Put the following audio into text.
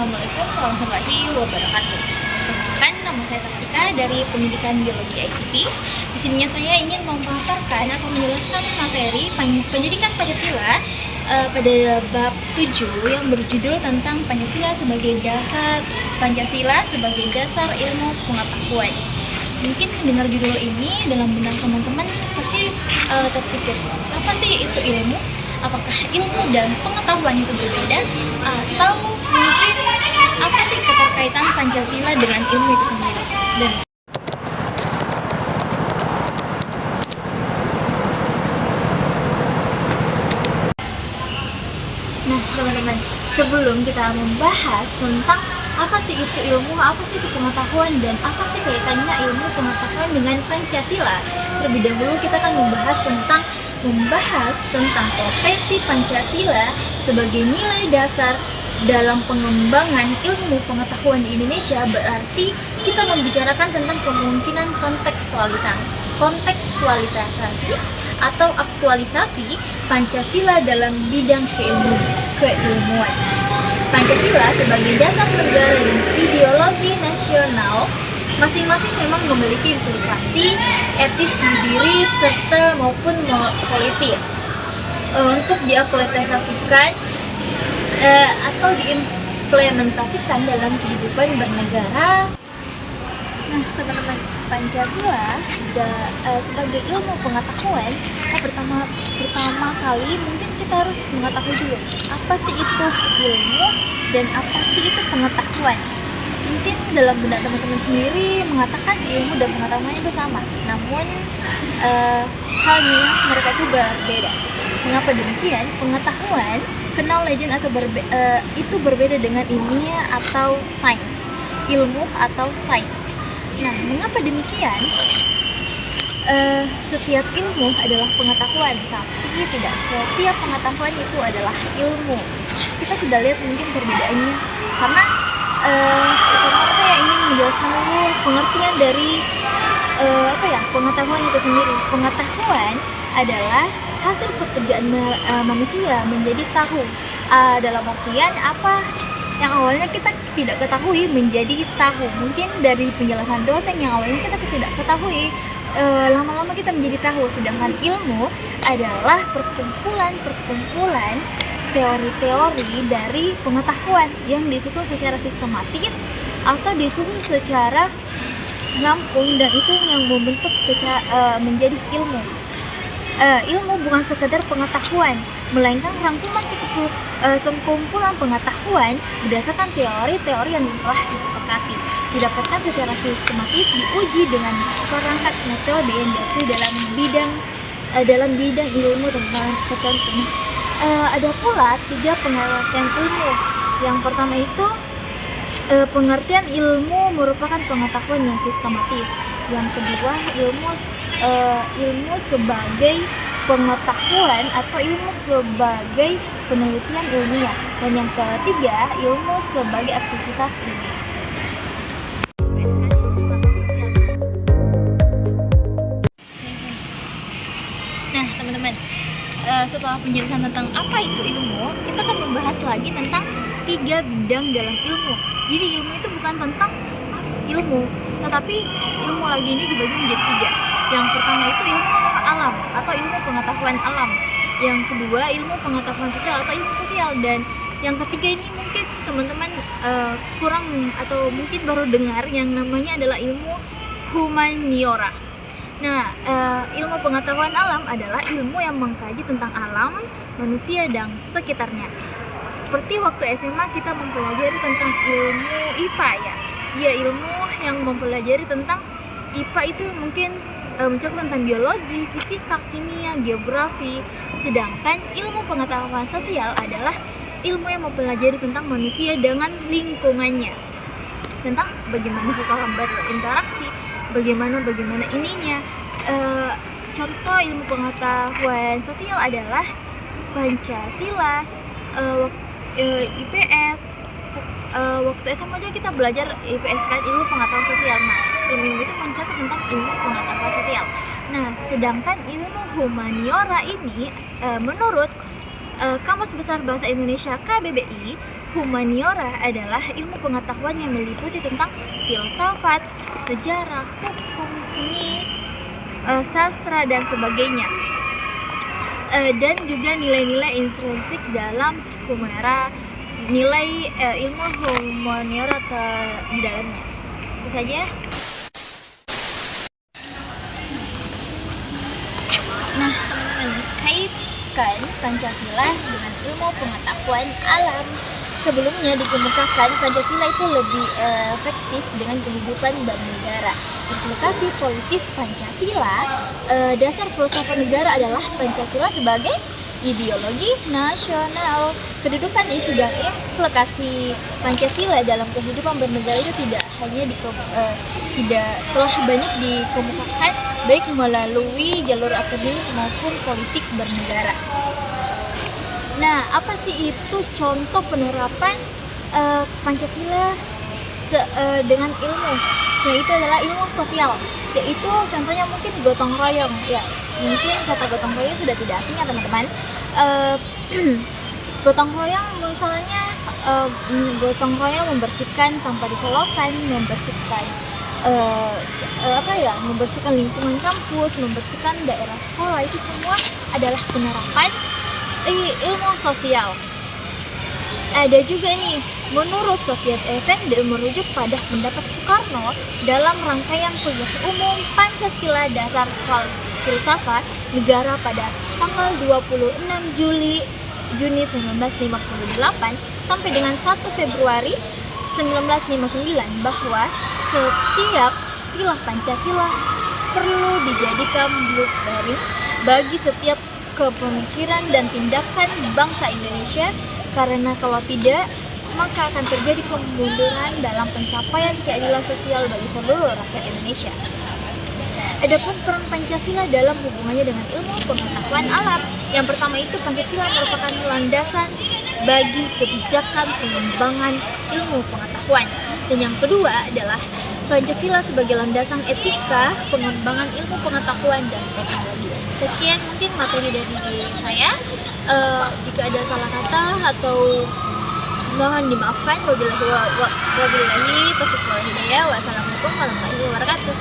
Assalamualaikum warahmatullahi wabarakatuh. Perkenalkan, nama saya Sastika dari Pendidikan Biologi ICT. Di sini saya ingin memaparkan atau menjelaskan materi pendidikan Pancasila pada bab 7 yang berjudul tentang Pancasila sebagai dasar ilmu pengetahuan. Mungkin mendengar judul ini dalam benak teman-teman pasti terpikir, apa sih itu ilmu? Apakah ilmu dan pengetahuan itu berbeda? Atau mungkin apa sih keterkaitan Pancasila dengan ilmu itu sendiri? Nah, teman-teman, sebelum kita membahas tentang apa sih itu ilmu, apa sih itu pengetahuan, dan apa sih kaitannya ilmu pengetahuan dengan Pancasila, terlebih dahulu kita akan membahas tentang potensi Pancasila sebagai nilai dasar dalam pengembangan ilmu pengetahuan di Indonesia. Berarti kita membicarakan tentang kemungkinan kontekstualisasi atau aktualisasi Pancasila dalam bidang keilmuan. Pancasila sebagai dasar negara dan ideologi nasional masing-masing memang memiliki implikasi etis diri serta maupun politis untuk diaktualisasikan atau diimplementasikan dalam kehidupan bernegara. Nah, teman-teman, Pancasila sebagai ilmu pengetahuan, pertama kali mungkin kita harus mengetahui dulu apa sih itu ilmu dan apa sih itu pengetahuan. Mungkin dalam benak teman-teman sendiri mengatakan ilmu dan pengetahuan itu sama, namun halnya mereka itu berbeda. Mengapa demikian? Pengetahuan, knowledge itu berbeda dengan ilmiah atau sains, ilmu atau sains. Nah, mengapa demikian? Setiap ilmu adalah pengetahuan, tapi tidak setiap pengetahuan itu adalah ilmu. Kita sudah lihat mungkin perbedaannya, karena pertama saya ingin menjelaskan dulu pengertian dari pengetahuan itu sendiri. Pengetahuan adalah hasil pekerjaan manusia menjadi tahu. Dalam artian apa yang awalnya kita tidak ketahui menjadi tahu. Mungkin dari penjelasan dosen yang awalnya kita tidak ketahui, lama-lama kita menjadi tahu. Sedangkan ilmu adalah perkumpulan teori-teori dari pengetahuan yang disusun secara sistematis atau disusun secara rampung, dan itu yang membentuk menjadi ilmu. Ilmu bukan sekedar pengetahuan, melainkan rangkuman sekumpulan pengetahuan berdasarkan teori-teori yang telah disepakati, didapatkan secara sistematis, diuji dengan seperangkat metode yang diakui dalam bidang ilmu tertentu. Ada pula 3 pengertian ilmu. Yang pertama itu pengertian ilmu merupakan pengetahuan yang sistematis. Yang kedua, ilmu sebagai pengetahuan atau ilmu sebagai penelitian ilmiah. Dan yang ketiga, ilmu sebagai aktivitas ilmiah. Nah, teman-teman, setelah penjelasan tentang apa itu ilmu, kita akan membahas lagi tentang 3 bidang dalam ilmu. Jadi ilmu itu bukan tentang ilmu, tetapi ilmu lagi ini dibagi menjadi 3. Yang pertama itu ilmu alam atau ilmu pengetahuan alam. Yang kedua, ilmu pengetahuan sosial atau ilmu sosial. Dan yang ketiga ini mungkin teman-teman kurang atau mungkin baru dengar, yang namanya adalah ilmu humaniora. Nah, ilmu pengetahuan alam adalah ilmu yang mengkaji tentang alam, manusia, dan sekitarnya. Seperti waktu SMA kita mempelajari tentang ilmu IPA ya. Ya, ilmu yang mempelajari tentang IPA itu mungkin mencakup tentang biologi, fisika, kimia, geografi. Sedangkan ilmu pengetahuan sosial adalah ilmu yang mempelajari tentang manusia dengan lingkungannya, tentang bagaimana seseorang berinteraksi, bagaimana ininya. Contoh ilmu pengetahuan sosial adalah Pancasila, IPS. Waktu SMA aja kita belajar IPS kan, ilmu pengetahuan sosial. Nah, ilmu itu mencakup tentang ilmu pengetahuan sosial. Nah, sedangkan ilmu humaniora ini menurut Kamus Besar Bahasa Indonesia KBBI, humaniora adalah ilmu pengetahuan yang meliputi tentang filsafat, sejarah, hukum, seni, sastra dan sebagainya. Dan juga nilai-nilai intrinsik dalam humaniora, nilai ilmu humaniora di dalamnya. Itu saja. Nah, teman-teman, kaitkan Pancasila dengan ilmu pengetahuan alam. Sebelumnya dikemukakan Pancasila itu lebih efektif dengan kehidupan bernegara. Implikasi politis Pancasila, dasar filsafat negara adalah Pancasila sebagai ideologi nasional. Kedudukan isu dan implikasi Pancasila dalam kehidupan bernegara itu tidak hanya telah banyak dikemukakan baik melalui jalur akademik maupun politik bernegara. Nah, apa sih itu contoh penerapan Pancasila dengan ilmu? Nah, itu adalah ilmu sosial, yaitu contohnya mungkin gotong royong. Ya, mungkin kata gotong royong sudah tidak asing ya teman-teman. Gotong royong misalnya gotong royong membersihkan sampah di selokan, membersihkan membersihkan lingkungan kampus, membersihkan daerah sekolah, itu semua adalah penerapan ilmu sosial. Ada juga nih, menurut Soviet Effendi merujuk pada pendapat Soekarno dalam rangkaian kuliah umum Pancasila Dasar Filsafat Negara pada tanggal 26 Juni 1958 sampai dengan 1 Februari 1959 bahwa setiap sila Pancasila perlu dijadikan blueprint bagi setiap kepemikiran dan tindakan bangsa Indonesia, karena kalau tidak maka akan terjadi kemunduran dalam pencapaian keadilan sosial bagi seluruh rakyat Indonesia. Adapun peran Pancasila dalam hubungannya dengan ilmu pengetahuan alam, yang pertama itu Pancasila merupakan landasan bagi kebijakan pengembangan ilmu pengetahuan, dan yang kedua adalah Pancasila sebagai landasan etika pengembangan ilmu pengetahuan dan teknologi. Sekian mungkin materi dari saya. Jika ada salah kata atau mohon dimaafkan. Wabillahi taufiq wal hidayah. Wassalamualaikum warahmatullahi wabarakatuh.